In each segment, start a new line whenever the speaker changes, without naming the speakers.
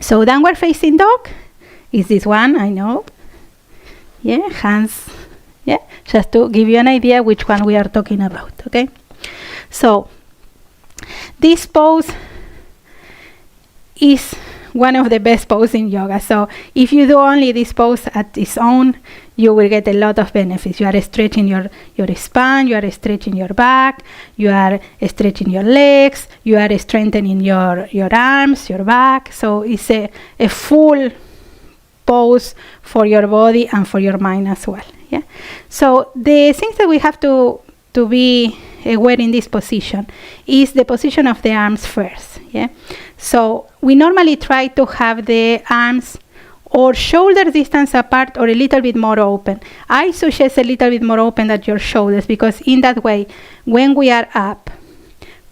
So downward facing dog is this one, I know. Yeah, hands. Yeah, just to give you an idea which one we are talking about, okay? So this pose is one of the best poses in yoga. So if you do only this pose at its own, you will get a lot of benefits. You are stretching your spine, you are stretching your back, you are stretching your legs, you are strengthening your arms, your back. So it's a full pose for your body and for your mind as well. Yeah. So the things that we have to be aware in this position is the position of the arms first. Yeah. So we normally try to have the arms or shoulder distance apart or a little bit more open. I suggest a little bit more open at your shoulders, because in that way, when we are up,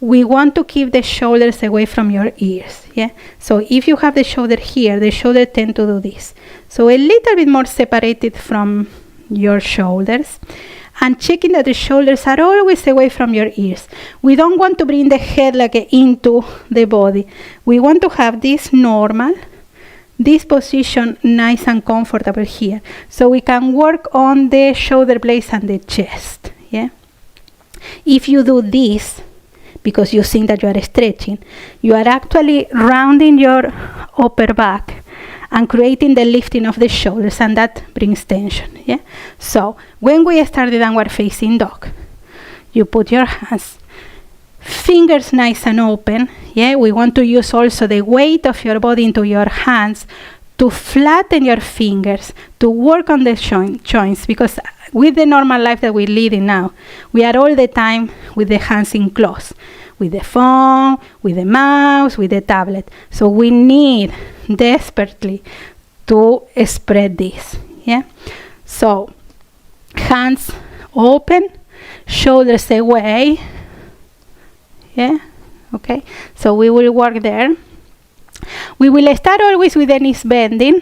we want to keep the shoulders away from your ears. Yeah. So if you have the shoulder here, the shoulder tend to do this. So a little bit more separated from your shoulders, and checking that the shoulders are always away from your ears. We don't want to bring the head like into the body. We want to have this normal, this position nice and comfortable here, so we can work on the shoulder blades and the chest. Yeah. If you do this, because you think that you are stretching, you are actually rounding your upper back and creating the lifting of the shoulders, and that brings tension. Yeah. So when we start the downward facing dog, you put your hands, fingers nice and open. Yeah. We want to use also the weight of your body into your hands to flatten your fingers, to work on the joints, because with the normal life that we're leading now, we are all the time with the hands in close, with the phone, with the mouse, with the tablet. So we need desperately to spread this. Yeah. So hands open, shoulders away. Yeah. Okay. So we will work there. We will start always with the knees bending,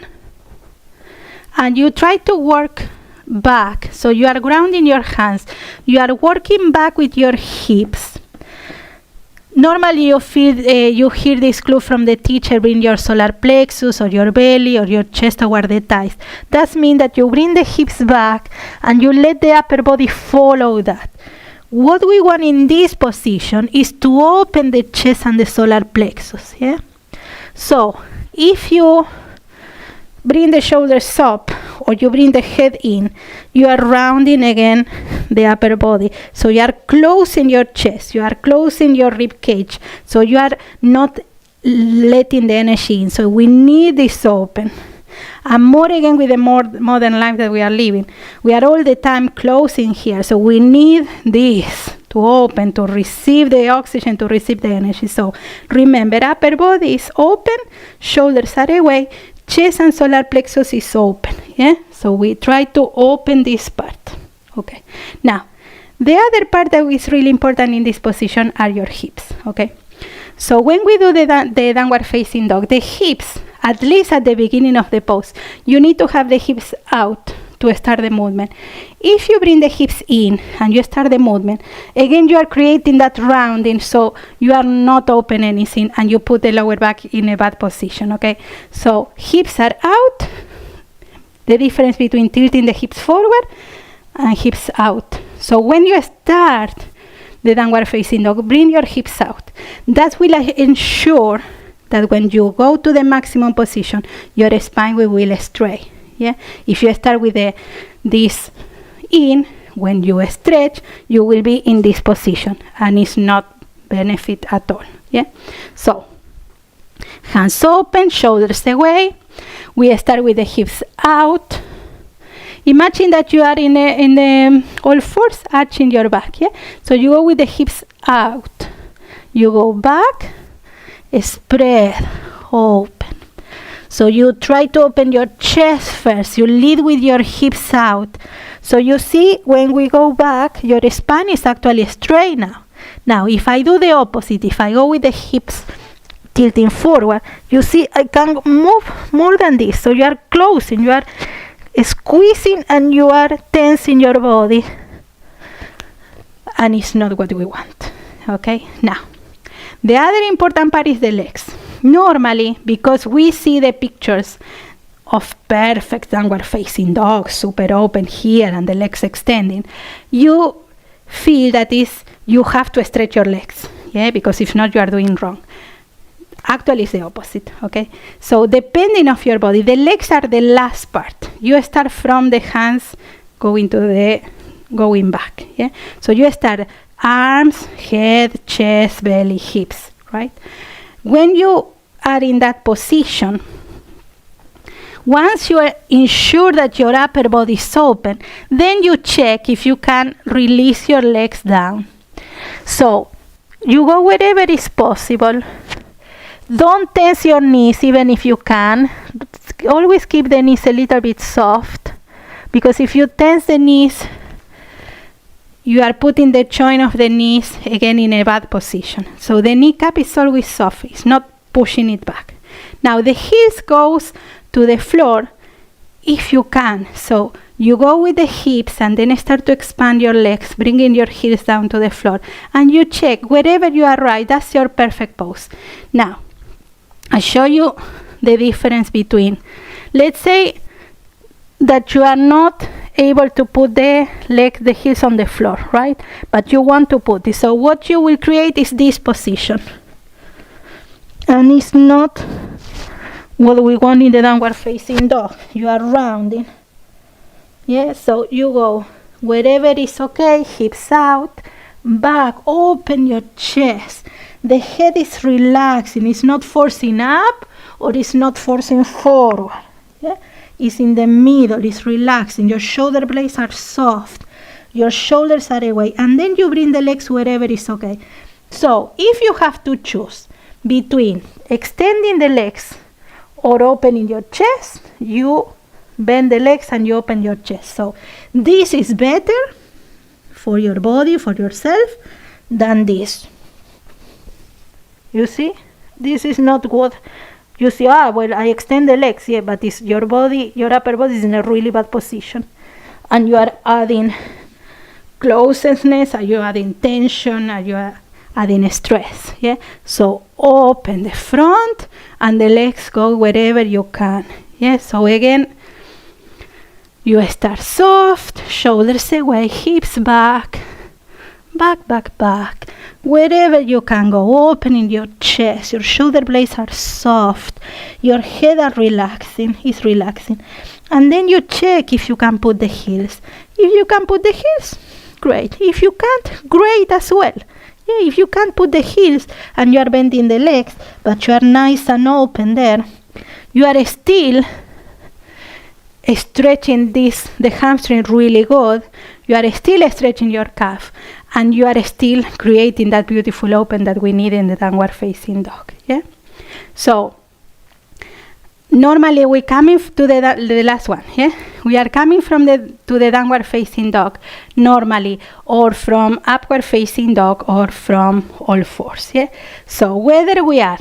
and you try to work back. So you are grounding your hands. You are working back with your hips. Normally you hear this clue from the teacher: bring your solar plexus or your belly or your chest toward the thighs. That means that you bring the hips back and you let the upper body follow that. What we want in this position is to open the chest and the solar plexus. Yeah. So if you bring the shoulders up or you bring the head in, you are rounding again the upper body. So you are closing your chest, you are closing your rib cage. So you are not letting the energy in. So we need this open. And more again with the more modern life that we are living, we are all the time closing here. So we need this to open, to receive the oxygen, to receive the energy. So remember, upper body is open, shoulders are away, chest and solar plexus is open. Yeah. So we try to open this part. Okay. Now, the other part that is really important in this position are your hips. Okay. So when we do the downward facing dog, the hips, at least at the beginning of the pose, you need to have the hips out to start the movement. If you bring the hips in and you start the movement, again you are creating that rounding, so you are not open anything, and you put the lower back in a bad position. Okay. So hips are out. The difference between tilting the hips forward and hips out. So when you start the downward facing dog, bring your hips out. That will ensure that when you go to the maximum position, your spine will stray. Yeah. If you start with this in, when you stretch, you will be in this position, and it's not benefit at all. Yeah. So hands open, shoulders away. We start with the hips out. Imagine that you are in the all fours, arching your back. Yeah. So you go with the hips out. You go back, spread, open. So you try to open your chest first. You lead with your hips out. So you see, when we go back, your spine is actually straight now. Now, if I do the opposite, if I go with the hips tilting forward, you see I can move more than this. So you are closing, you are squeezing, and you are tensing your body. And it's not what we want. Okay? Now, the other important part is the legs. normally, because we see the pictures of perfect downward facing dog, super open here and the legs extending, you feel that you have to stretch your legs, because if not, you are doing wrong. Actually, it's the opposite, okay? So depending on your body, the legs are the last part. You start from the hands going back, So you start arms, head, chest, belly, hips, right? When you are in that position, once you are ensure that your upper body is open, then you check if you can release your legs down. So you go wherever is possible. Don't tense your knees even if you can. Always keep the knees a little bit soft, because if you tense the knees, you are putting the joint of the knees again in a bad position. So the kneecap is always soft. It's not pushing it back. Now the heels goes to the floor if you can. So you go with the hips and then start to expand your legs, bringing your heels down to the floor. And you check wherever you are right. That's your perfect pose. Now, I show you the difference between, let's say that you are not able to put the heels on the floor, right? But you want to put it. So what you will create is this position. And it's not what we want in the downward facing dog. You are rounding. So you go wherever is okay, hips out, back, open your chest. The head is relaxing. It's not forcing up or it's not forcing forward. It's in the middle. It's relaxing. Your shoulder blades are soft. Your shoulders are away. And then you bring the legs wherever is okay. So if you have to choose between extending the legs or opening your chest, you bend the legs and you open your chest. So this is better for your body, for yourself, than this. You see? This is not good. You see, well, I extend the legs, but it's your body, your upper body is in a really bad position. And you are adding closeness, are you adding tension, are you adding stress, So open the front and the legs go wherever you can, So again, you start soft, shoulders away, hips back, back. Wherever you can go, opening your chest, your shoulder blades are soft, your head is relaxing. And then you check if you can put the heels. If you can put the heels, great. If you can't, great as well. If you can't put the heels and you are bending the legs, but you are nice and open there, you are still stretching the hamstring really good. You are still stretching your calf, and you are still creating that beautiful open that we need in the downward facing dog. So normally we coming to the last one. We are coming to the downward facing dog normally, or from upward facing dog, or from all fours. So whether we are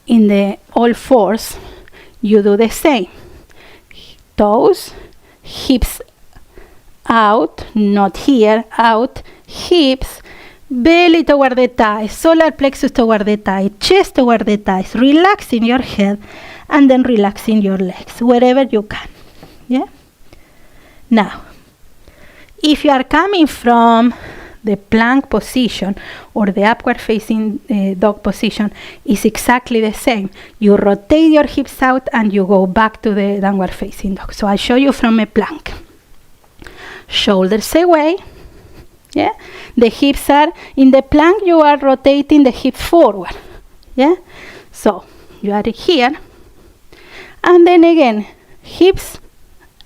in the all fours, you do the same. Toes, hips out, not here, out, hips, belly toward the thighs, solar plexus toward the thighs, chest toward the thighs, relaxing your head, and then relaxing your legs, wherever you can. Now, if you are coming from the plank position or the upward facing dog position, is exactly the same. You rotate your hips out and you go back to the downward facing dog. So I'll show you from a plank. Shoulders away. The hips are in the plank, you are rotating the hips forward. So you are here, and then again hips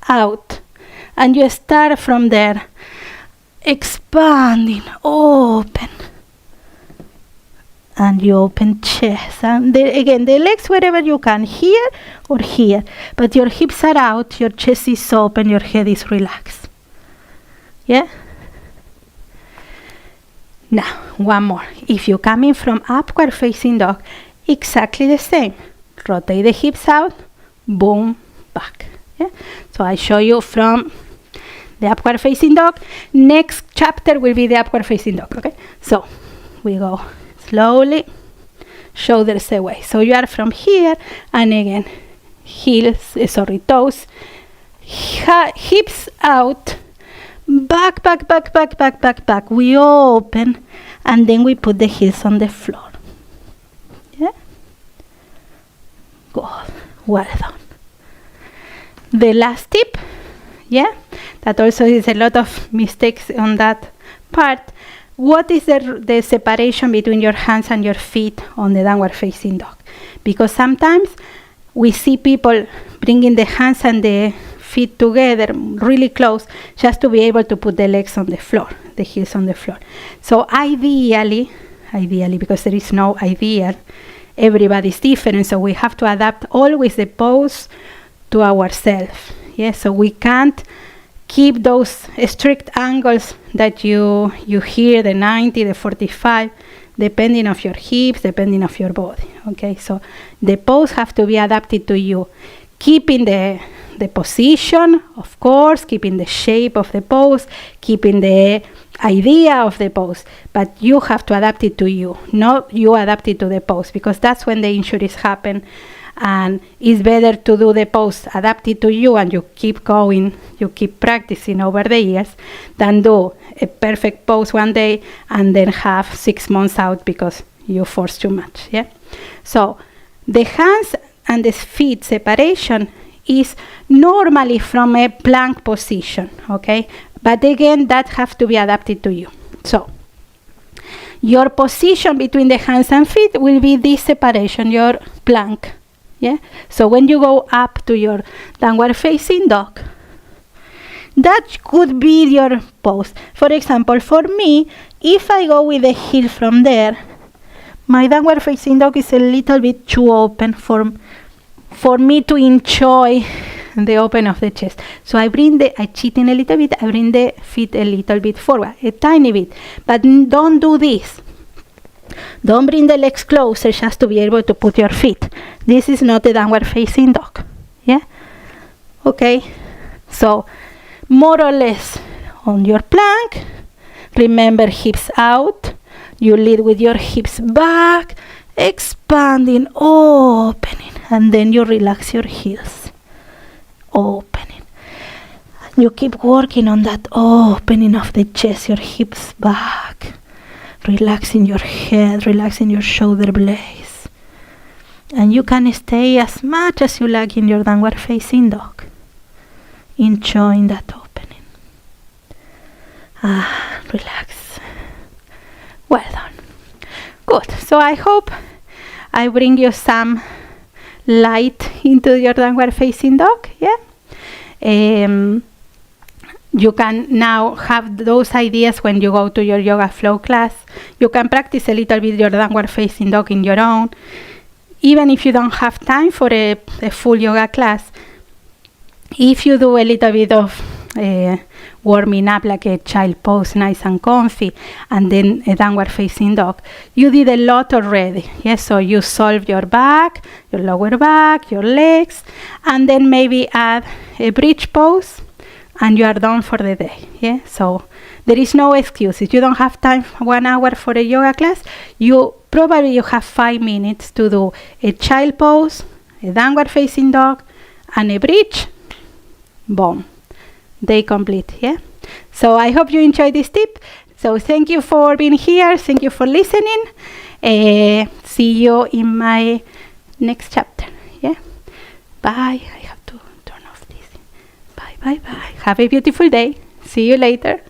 out, and you start from there, expanding, open, and you open chest, and again the legs wherever you can, here or here, but your hips are out, your chest is open, your head is relaxed. Now one more. If you're coming from upward facing dog, exactly the same. Rotate the hips out, boom, back. So I show you from the upward facing dog. Next chapter will be the upward facing dog. Okay, so we go slowly, shoulders away. So you are from here, and again, toes, hips out, back, back, back, back, back, back, back. We open, and then we put the heels on the floor. Yeah? Good. Well done. The last tip, yeah, that also is a lot of mistakes on that part. What is the separation between your hands and your feet on the downward facing dog? Because sometimes we see people bringing the hands and the feet together really close just to be able to put the legs on the floor, the heels on the floor. So ideally, because there is no ideal, everybody's different, so we have to adapt always the pose to ourselves. Yeah, so we can't keep those strict angles that you hear, the 90, the 45, depending of your hips, depending of your body. Okay, so the pose have to be adapted to you, keeping the position, of course, keeping the shape of the pose, keeping the idea of the pose, but you have to adapt it to you, not you adapt it to the pose, because that's when the injuries happen. And it's better to do the pose adapted to you, and you keep going, you keep practicing over the years, than do a perfect pose one day and then have 6 months out because you force too much. Yeah. So the hands and the feet separation is normally from a plank position. Okay, but again, that has to be adapted to you. So your position between the hands and feet will be this separation, your plank. Yeah. So when you go up to your downward facing dog, that could be your pose. For example, for me, if I go with the heel from there, my downward facing dog is a little bit too open for me to enjoy the open of the chest. So I cheat in a little bit, I bring the feet a little bit forward, a tiny bit, but don't do this. Don't bring the legs closer just to be able to put your feet. This is not a downward facing dog. Yeah? Okay. So more or less on your plank. Remember, hips out. You lead with your hips back, expanding, opening, and then you relax your heels. Opening. You keep working on that opening of the chest, your hips back. Relaxing your head, relaxing your shoulder blades. And you can stay as much as you like in your downward facing dog, enjoying that opening. Relax. Well done. Good. So I hope I bring you some light into your downward facing dog. Yeah. You can now have those ideas when you go to your yoga flow class. You can practice a little bit your downward facing dog in your own. Even if you don't have time for a full yoga class, if you do a little bit of warming up, like a child pose, nice and comfy, and then a downward facing dog, you did a lot already. Yes, so you solve your back, your lower back, your legs, and then maybe add a bridge pose, and you are done for the day. Yeah, so there is no excuse. If you don't have time 1 hour for a yoga class, you have 5 minutes to do a child pose, a downward facing dog, and a bridge. Boom, day complete. Yeah. So I hope you enjoyed this tip. So thank you for being here. Thank you for listening. See you in my next chapter. Yeah. Bye. I have to turn off this. Bye, bye, bye. Have a beautiful day. See you later.